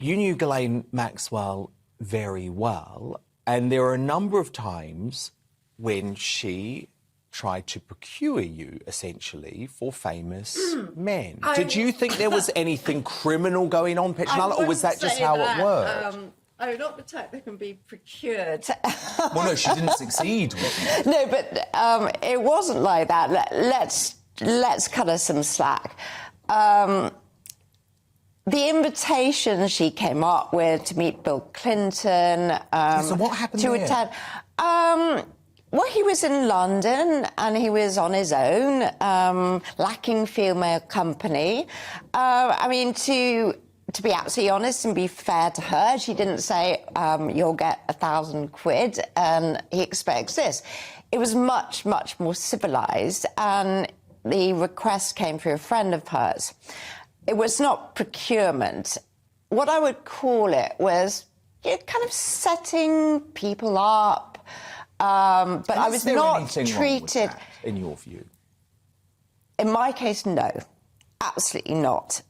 you knew Ghislaine Maxwell very well, and there are a number of times when she tried to procure you, essentially, for famous men. Did you think there was anything criminal going on, Petronella, or was that just how it worked? I'm not the type that can be procured. Well, no, she didn't succeed with you. No, but it wasn't like that. Let's cut her some slack. The invitation she came up with to meet Bill Clinton... so what happened to there? Attend, well, he was in London and he was on his own, lacking female company. I mean, to be absolutely honest and be fair to her, she didn't say, you'll get 1,000 quid and he expects this. It was much, much more civilised, and the request came through a friend of hers. It was not procurement. What I would call it was kind of setting people up, but I was not treated... in your view? In my case, no. Absolutely not.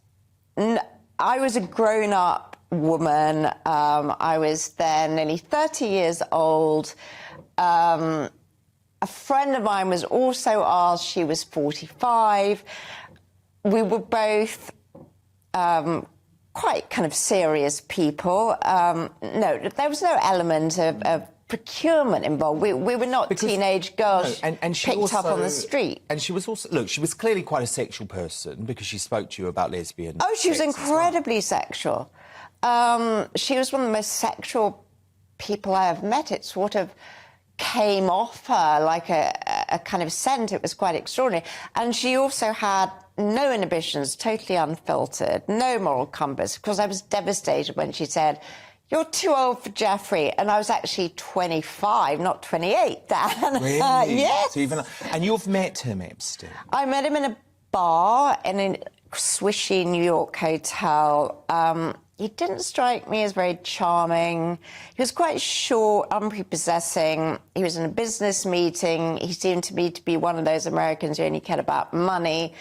I was a grown-up woman. I was then nearly 30 years old. A friend of mine was also ours. She was 45. We were both quite kind of serious people. No, there was no element of procurement involved. We were not teenage girls and she picked also, up on the street. And she was also... Look, she was clearly quite a sexual person because she spoke to you about lesbian Oh, she was incredibly sexual. She was one of the most sexual people I have met. It sort of came off her like a kind of scent. It was quite extraordinary. And she also had no inhibitions, totally unfiltered, no moral compass, because I was devastated when she said, "You're too old for Jeffrey," and I was actually 25, not 28, Dan. Really? Yes. So and you've met him, Epstein? I met him in a bar in a swishy New York hotel. He didn't strike me as very charming. He was quite short, unprepossessing. He was in a business meeting. He seemed to me to be one of those Americans who only cared about money.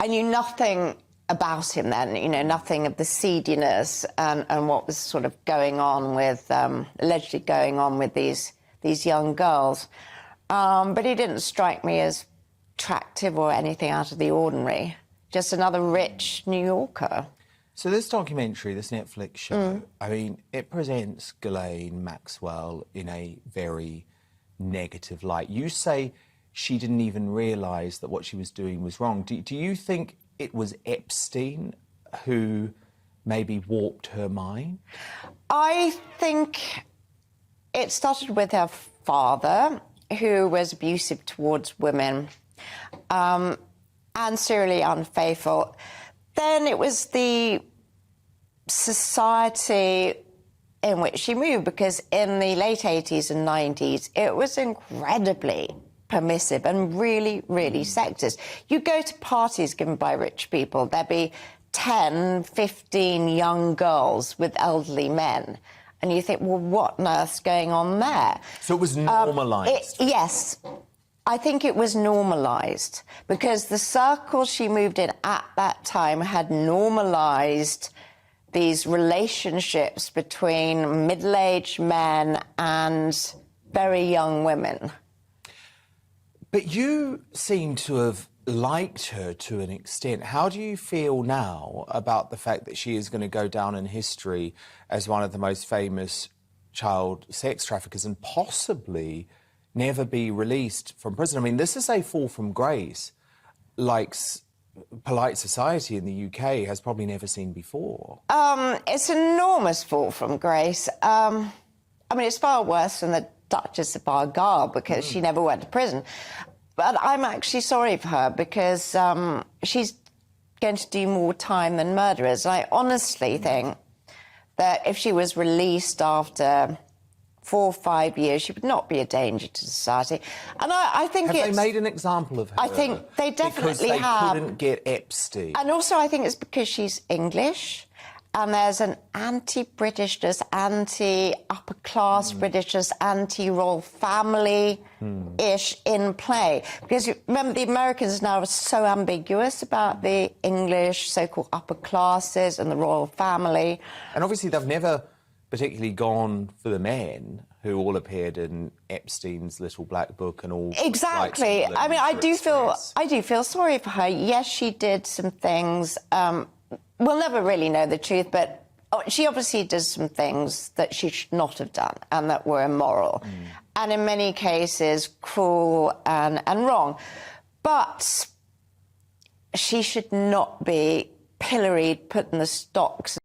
I knew nothing about him then, you know, nothing of the seediness and what was sort of going on with, allegedly going on with these young girls. But he didn't strike me as attractive or anything out of the ordinary. Just another rich New Yorker. So this documentary, this Netflix show, I mean, it presents Ghislaine Maxwell in a very negative light. You say she didn't even realise that what she was doing was wrong. Do you think it was Epstein who maybe warped her mind? I think it started with her father, who was abusive towards women and serially unfaithful. Then it was the society in which she moved, because in the late 80s and 90s, it was incredibly permissive and really, really sexist. You go to parties given by rich people, there'd be 10, 15 young girls with elderly men. And you think, well, what on earth's going on there? So it was normalised? Yes. I think it was normalised because the circle she moved in at that time had normalised these relationships between middle-aged men and very young women. But you seem to have liked her to an extent. How do you feel now about the fact that she is going to go down in history as one of the most famous child sex traffickers and possibly never be released from prison? I mean, this is a fall from grace like polite society in the UK has probably never seen before. It's an enormous fall from grace. I mean, it's far worse than the Duchess of Argyll because she never went to prison. But I'm actually sorry for her because she's going to do more time than murderers. I honestly think that if she was released after 4 or 5 years, she would not be a danger to society. And I think Have they made an example of her? I think they definitely have. Because they couldn't get Epstein. And also I think it's because she's English and there's an anti-Britishness, anti-upper-class Britishness, anti-royal family-ish in play. Because remember, the Americans now are so ambiguous about the English so-called upper classes and the royal family. And obviously they've never particularly gone for the men who all appeared in Epstein's little black book and all. Exactly. I mean, I do feel sorry for her. Yes, she did some things. We'll never really know the truth, but she obviously did some things that she should not have done and that were immoral, and in many cases cruel and wrong. But she should not be pilloried, put in the stocks.